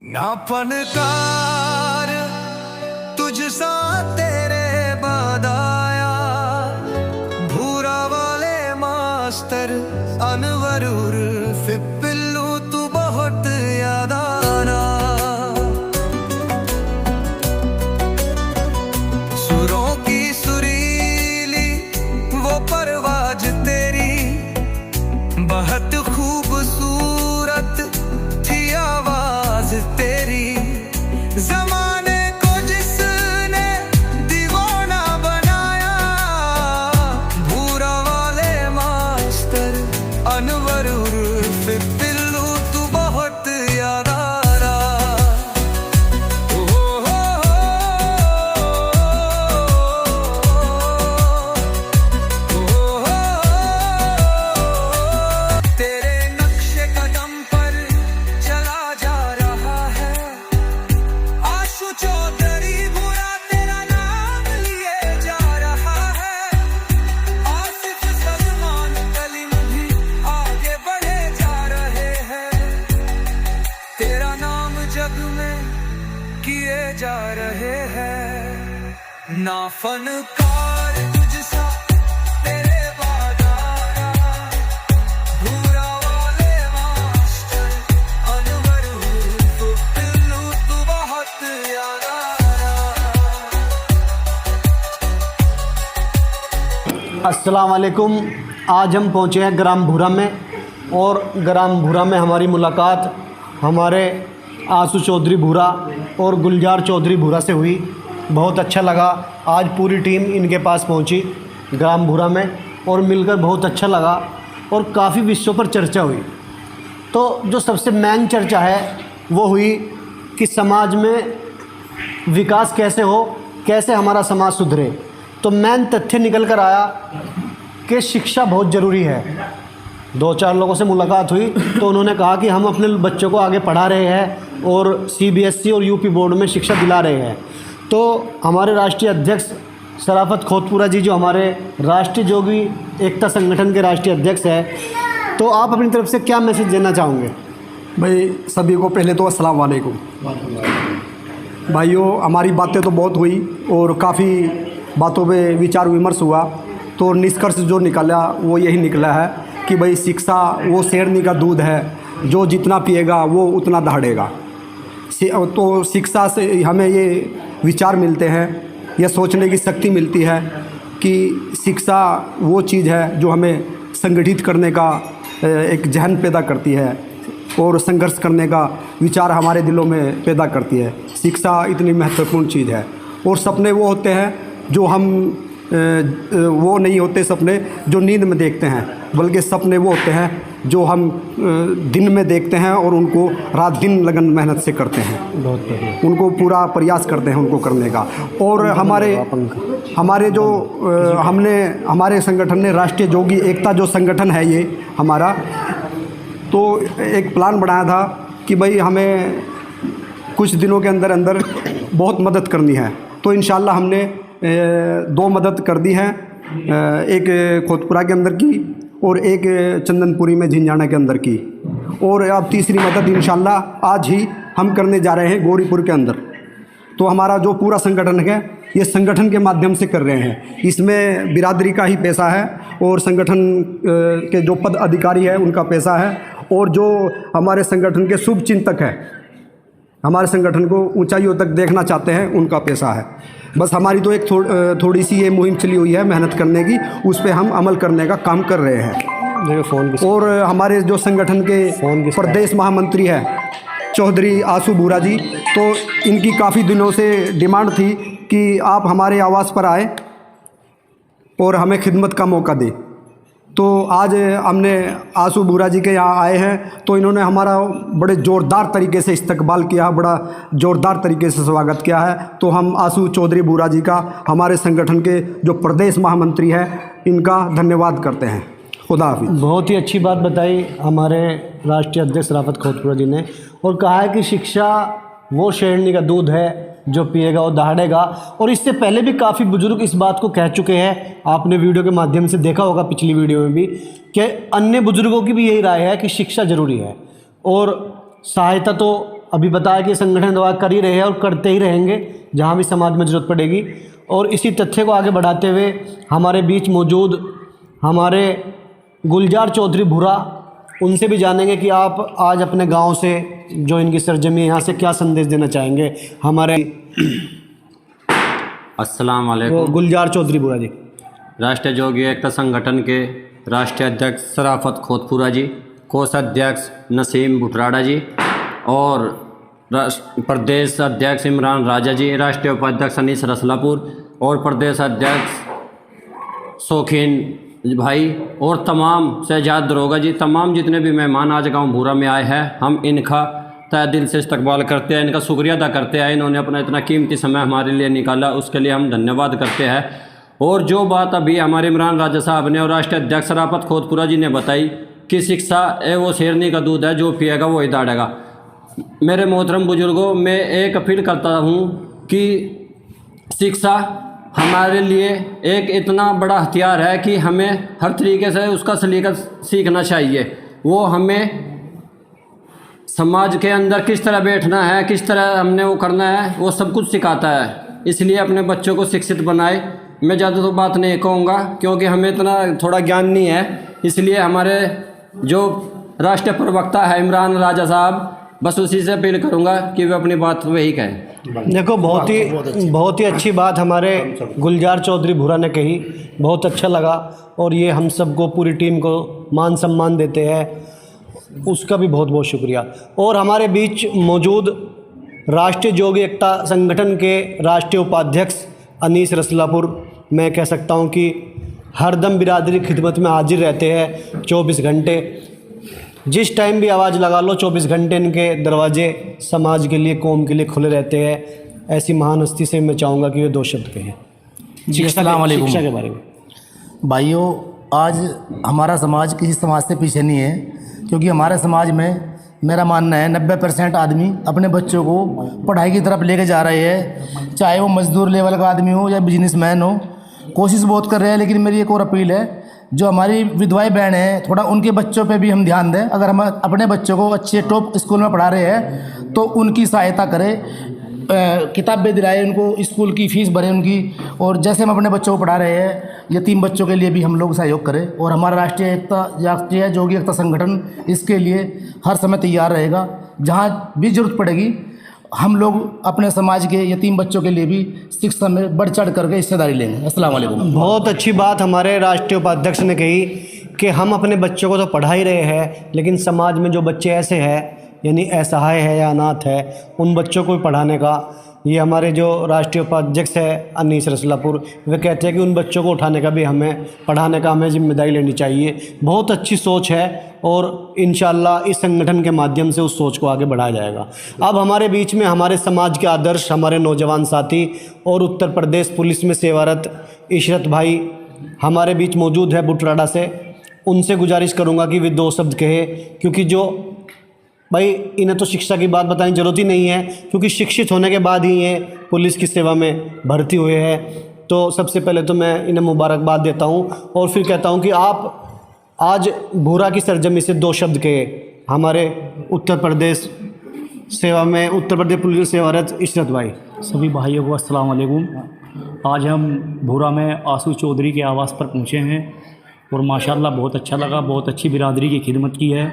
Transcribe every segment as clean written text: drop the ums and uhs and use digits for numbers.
ना फनकार तुझसा तेरे बाद आया, भूरा वाले मास्टर अनवर उर्फ पिल्लू तू बहुत याद आना। सुरों की सुरीली वो परवाज तेरी, बहुत खूबसूरत थी आवाज तेरी। जमाने को जिसने दीवाना बनाया, भूरा वाले मास्टर अनवर उर्फ पिल्लू तू बहुत याद आ रहा। तेरे नक्शे कदम पर चला जा रहा है, आशु चौधरी बुरा तेरा नाम लिए जा रहा है। आसिफ सलमान कलीम भी आगे बढ़े जा रहे हैं, तेरा नाम जग में किए जा रहे हैं। ना फनकार तुझसा तेरे बाद आया, भूरा वाले मास्टर अनवर उर्फ पिल्लू तू बहुत याद आया। अस्सलाम वालेकुम। आज हम पहुँचे हैं ग्राम भूरा में, और ग्राम भूरा में हमारी मुलाकात हमारे आंसू चौधरी भूरा और गुलजार चौधरी भूरा से हुई। बहुत अच्छा लगा। आज पूरी टीम इनके पास पहुंची ग्राम भूरा में, और मिलकर बहुत अच्छा लगा, और काफ़ी विषयों पर चर्चा हुई। तो जो सबसे मेन चर्चा है वो हुई कि समाज में विकास कैसे हो, कैसे हमारा समाज सुधरे। तो मेन तथ्य निकल कर आया कि शिक्षा बहुत ज़रूरी है। 2-4 लोगों से मुलाकात हुई तो उन्होंने कहा कि हम अपने बच्चों को आगे पढ़ा रहे हैं और CBSE और UP बोर्ड में शिक्षा दिला रहे हैं। तो हमारे राष्ट्रीय अध्यक्ष शराफत खोतपुरा जी, जो हमारे राष्ट्रीय जोगी एकता संगठन के राष्ट्रीय अध्यक्ष हैं, तो आप अपनी तरफ से क्या मैसेज देना चाहोगे? भाई सभी को पहले तो अस्सलाम वालेकुम। भाइयों, हमारी बातें तो बहुत हुई और काफ़ी बातों पे विचार विमर्श हुआ, तो निष्कर्ष जो निकला वो यही निकला है कि भाई शिक्षा वो शेरनी का दूध है, जो जितना पिएगा वो उतना दहाड़ेगा। तो शिक्षा से हमें ये विचार मिलते हैं, यह सोचने की शक्ति मिलती है कि शिक्षा वो चीज़ है जो हमें संगठित करने का एक जहन पैदा करती है और संघर्ष करने का विचार हमारे दिलों में पैदा करती है। शिक्षा इतनी महत्वपूर्ण चीज़ है। और सपने वो होते हैं जो हम वो नहीं होते सपने जो नींद में देखते हैं, बल्कि सपने वो होते हैं जो हम दिन में देखते हैं और उनको रात दिन लगन मेहनत से करते हैं, उनको पूरा प्रयास करते हैं उनको करने का। और हमारे जो हमारे संगठन ने राष्ट्रीय जोगी एकता जो संगठन है ये हमारा, तो एक प्लान बनाया था कि भाई हमें कुछ दिनों के अंदर अंदर बहुत मदद करनी है। तो इंशाल्लाह हमने 2 मदद कर दी है, एक खोतपुरा के अंदर की और एक चंदनपुरी में झिंझाना के अंदर की, और अब तीसरी मदद इंशाल्लाह आज ही हम करने जा रहे हैं गौरीपुर के अंदर। तो हमारा जो पूरा संगठन है ये संगठन के माध्यम से कर रहे हैं। इसमें बिरादरी का ही पैसा है और संगठन के जो पद अधिकारी है उनका पैसा है, और जो हमारे संगठन के शुभ चिंतक हैं, हमारे संगठन को ऊंचाइयों तक देखना चाहते हैं, उनका पैसा है। बस हमारी तो एक थोड़ी सी ये मुहिम चली हुई है मेहनत करने की, उस पर हम अमल करने का काम कर रहे हैं। और हमारे जो संगठन के प्रदेश महामंत्री हैं चौधरी आंसू भूरा जी, तो इनकी काफ़ी दिनों से डिमांड थी कि आप हमारे आवास पर आए और हमें खिदमत का मौका दें। तो आज हमने आंसू भूरा जी के यहाँ आए हैं, तो इन्होंने हमारा बड़े ज़ोरदार तरीके से इस्तकबाल किया, बड़ा ज़ोरदार तरीके से स्वागत किया है। तो हम आंसू चौधरी भूरा जी का, हमारे संगठन के जो प्रदेश महामंत्री हैं, इनका धन्यवाद करते हैं। खुदा हाफिज़। बहुत ही अच्छी बात बताई हमारे राष्ट्रीय अध्यक्ष शराफत खोतपुरा जी ने, और कहा है कि शिक्षा वो शेरनी का दूध है, जो पिएगा वो दहाड़ेगा। और इससे पहले भी काफ़ी बुजुर्ग इस बात को कह चुके हैं, आपने वीडियो के माध्यम से देखा होगा पिछली वीडियो में भी, कि अन्य बुजुर्गों की भी यही राय है कि शिक्षा ज़रूरी है। और सहायता तो अभी बताया कि संगठन दवा कर ही रहे हैं और करते ही रहेंगे जहाँ भी समाज में ज़रूरत पड़ेगी। और इसी तथ्य को आगे बढ़ाते हुए हमारे बीच मौजूद हमारे गुलजार चौधरी भूरा, उनसे भी जानेंगे कि आप आज अपने गांव से जो इनकी सरजमी है यहाँ से क्या संदेश देना चाहेंगे हमारे अस्सलाम वालेकुम। गुलजार चौधरी भूरा जी। राष्ट्रीय जोगी एकता संगठन के राष्ट्रीय अध्यक्ष सराफत खोतपुरा जी, कोषाध्यक्ष नसीम बुटराड़ा जी और प्रदेश अध्यक्ष इमरान राजा जी, राष्ट्रीय उपाध्यक्ष अनीस रसलापुर और प्रदेश अध्यक्ष शौकीन भाई और तमाम शहजाद दरोगा जी, तमाम जितने भी मेहमान आज गांव भूरा में आए हैं, हम इनका तहे दिल से इस्तकबाल करते हैं, इनका शुक्रिया अदा करते हैं। इन्होंने अपना इतना कीमती समय हमारे लिए निकाला, उसके लिए हम धन्यवाद करते हैं। और जो बात अभी हमारे इमरान राजा साहब ने और राष्ट्रीय अध्यक्ष सराफत खोतपुरा जी ने बताई कि शिक्षा वो शेरनी का दूध है, जो पिएगा वो ही दाड़ेगा। मेरे मोहतरम बुजुर्गों, मैं एक अपील करता हूँ कि शिक्षा हमारे लिए एक इतना बड़ा हथियार है कि हमें हर तरीके से उसका सलीका सीखना चाहिए। वो हमें समाज के अंदर किस तरह बैठना है, किस तरह हमने वो करना है, वो सब कुछ सिखाता है। इसलिए अपने बच्चों को शिक्षित बनाए। मैं ज़्यादा तो बात नहीं कहूँगा क्योंकि हमें इतना थोड़ा ज्ञान नहीं है, इसलिए हमारे जो राष्ट्रीय प्रवक्ता है इमरान राजा साहब, बस उसी से अपील करूँगा कि वे अपनी बात वही कहें। देखो, बहुत ही अच्छी बात हमारे गुलजार चौधरी भूरा ने कही, बहुत अच्छा लगा और ये हम सबको, पूरी टीम को मान सम्मान देते हैं, उसका भी बहुत बहुत शुक्रिया। और हमारे बीच मौजूद राष्ट्रीय जोगी एकता संगठन के राष्ट्रीय उपाध्यक्ष अनीस रसलापुर, मैं कह सकता हूं कि हरदम बिरादरी खिदमत में हाजिर रहते हैं 24 घंटे। जिस टाइम भी आवाज़ लगा लो, 24 घंटे इनके दरवाजे समाज के लिए, कौम के लिए खुले रहते हैं। ऐसी महान हस्ती से मैं चाहूँगा कि वे दो शब्द कहें शिक्षा के बारे में। भाइयों, आज हमारा समाज किसी समाज से पीछे नहीं है, क्योंकि हमारे समाज में मेरा मानना है 90% आदमी अपने बच्चों को पढ़ाई की तरफ लेके जा रहे हैं, चाहे वो मजदूर लेवल का आदमी हो या बिजनेसमैन हो। कोशिश बहुत कर रहे हैं, लेकिन मेरी एक और अपील है, जो हमारी विधवाएं बहन हैं, थोड़ा उनके बच्चों पे भी हम ध्यान दें। अगर हम अपने बच्चों को अच्छे टॉप स्कूल में पढ़ा रहे हैं तो उनकी सहायता करें, किताबें दिलाएं उनको, स्कूल की फ़ीस भरें उनकी। और जैसे हम अपने बच्चों को पढ़ा रहे हैं, यतीम बच्चों के लिए भी हम लोग सहयोग करें। और हमारा राष्ट्रीय जोगी एकता संगठन इसके लिए हर समय तैयार रहेगा। जहाँ भी ज़रूरत पड़ेगी, हम लोग अपने समाज के यतीम बच्चों के लिए भी शिक्षा में बढ़ चढ़ करके हिस्सेदारी लेंगे। अस्सलाम वालेकुम। बहुत अच्छी बात हमारे राष्ट्रीय उपाध्यक्ष ने कही कि हम अपने बच्चों को तो पढ़ा ही रहे हैं, लेकिन समाज में जो बच्चे ऐसे हैं, यानी असहाय है या अनाथ है, उन बच्चों को भी पढ़ाने का, ये हमारे जो राष्ट्रीय उपाध्यक्ष है अनीस रसलापुर, वे कहते हैं कि उन बच्चों को उठाने का भी, हमें पढ़ाने का हमें जिम्मेदारी लेनी चाहिए। बहुत अच्छी सोच है और इंशाअल्लाह इस संगठन के माध्यम से उस सोच को आगे बढ़ाया जाएगा। अब हमारे बीच में हमारे समाज के आदर्श, हमारे नौजवान साथी और उत्तर प्रदेश पुलिस में सेवारत इशरत भाई हमारे बीच मौजूद है बुटराड़ा से। उनसे गुजारिश करूँगा कि वे दो शब्द कहे, क्योंकि जो भाई इन्हें तो शिक्षा की बात बताने की ज़रूरत ही नहीं है, क्योंकि शिक्षित होने के बाद ही ये पुलिस की सेवा में भर्ती हुए हैं। तो सबसे पहले तो मैं इन्हें मुबारकबाद देता हूं और फिर कहता हूं कि आप आज भूरा की सरजमी से दो शब्द कहे हमारे उत्तर प्रदेश पुलिस सेवारत इशरत भाई। सभी भाइयों को अस्सलाम वालेकुम। आज हम भूरा में आसू चौधरी के आवास पर पहुँचे हैं और माशाल्लाह बहुत अच्छा लगा, बहुत अच्छी बिरादरी की खिदमत की है।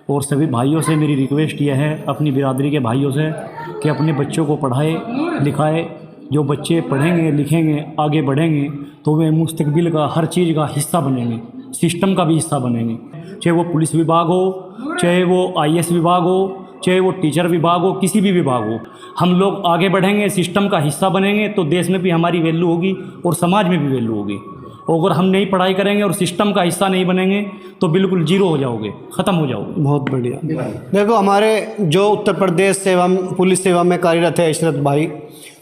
और सभी भाइयों से मेरी रिक्वेस्ट यह है, अपनी बिरादरी के भाइयों से, कि अपने बच्चों को पढ़ाए लिखाए। जो बच्चे पढ़ेंगे लिखेंगे आगे बढ़ेंगे तो वे मुस्तकबिल का हर चीज़ का हिस्सा बनेंगे, सिस्टम का भी हिस्सा बनेंगे। चाहे वो पुलिस विभाग हो, चाहे वो IAS विभाग हो, चाहे वो टीचर विभाग हो, किसी भी विभाग हो, हम लोग आगे बढ़ेंगे, सिस्टम का हिस्सा बनेंगे तो देश में भी हमारी वैल्यू होगी और समाज में भी वैल्यू होगी। अगर हम नहीं पढ़ाई करेंगे और सिस्टम का हिस्सा नहीं बनेंगे तो बिल्कुल जीरो हो जाओगे, ख़त्म हो जाओगे। बहुत बढ़िया। देखो, हमारे जो उत्तर प्रदेश पुलिस सेवा में कार्यरत है इशरत भाई,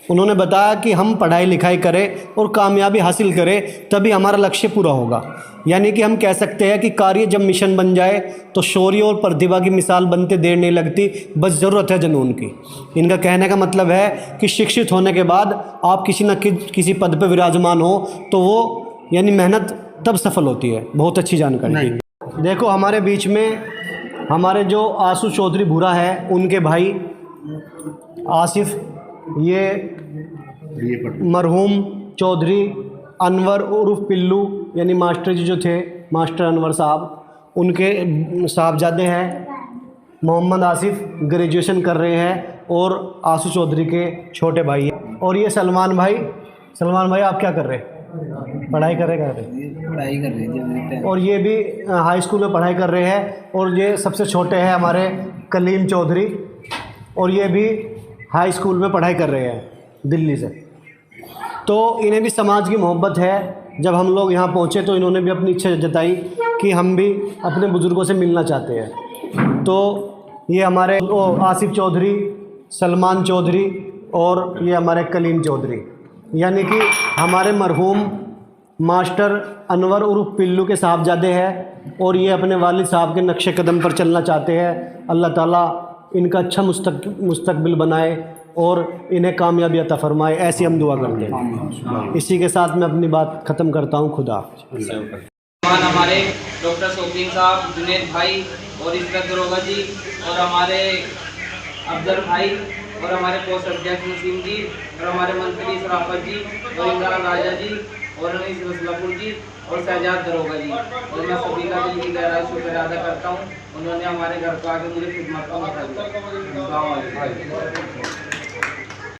उन्होंने बताया कि हम पढ़ाई लिखाई करें और कामयाबी हासिल करें तभी हमारा लक्ष्य पूरा होगा। यानी कि हम कह सकते हैं कि कार्य जब मिशन बन जाए तो शौर्य और प्रतिभा की मिसाल बनते देर नहीं लगती, बस ज़रूरत है जुनून की। इनका कहने का मतलब है कि शिक्षित होने के बाद आप किसी न किसी पद पर विराजमान हो तो वो यानी मेहनत तब सफल होती है। बहुत अच्छी जानकारी। देखो, हमारे बीच में हमारे जो आसू चौधरी भूरा है, उनके भाई आसिफ, ये मरहूम चौधरी अनवर उर्फ पिल्लू यानी मास्टर जी जो थे, मास्टर अनवर साहब, उनके साहबजादे हैं। मोहम्मद आसिफ ग्रेजुएशन कर रहे हैं और आसू चौधरी के छोटे भाई हैं। और ये सलमान भाई आप क्या कर रहे हैं? पढ़ाई कर रहे हैं। और ये भी हाई स्कूल में पढ़ाई कर रहे हैं। और ये सबसे छोटे हैं हमारे कलीम चौधरी, और ये भी हाई स्कूल में पढ़ाई कर रहे हैं दिल्ली से। तो इन्हें भी समाज की मोहब्बत है। जब हम लोग यहाँ पहुँचे तो इन्होंने भी अपनी इच्छा जताई कि हम भी अपने बुज़ुर्गों से मिलना चाहते हैं। तो ये हमारे आसिफ चौधरी, सलमान चौधरी और ये हमारे कलीम चौधरी, यानी कि हमारे मरहूम मास्टर अनवर उर्फ पिल्लू के साहबजादे हैं। और ये अपने वालिद साहब के नक्शे कदम पर चलना चाहते हैं। अल्लाह ताला इनका अच्छा मुस्तकबिल बनाए और इन्हें कामयाबी अता फरमाए, ऐसी हम दुआ करते हैं। इसी के साथ मैं अपनी बात ख़त्म करता हूँ। खुदा हमारे डॉक्टर शौकीन साहब, जुनेद भाई और इस्रत दरोगा जी और हमारे अफजल भाई और हमारे पोस्ट अध्यक्ष नसीम जी और हमारे मंत्री सराफत जी और इमरान राजा जी और रईस रसलापुर जी और शहजाद दरोगा जी। और मैं सभी का दिल की गहराई शुक्र अदा करता हूँ, उन्होंने हमारे घर को आके मुझे खिदमत का मौका दिया।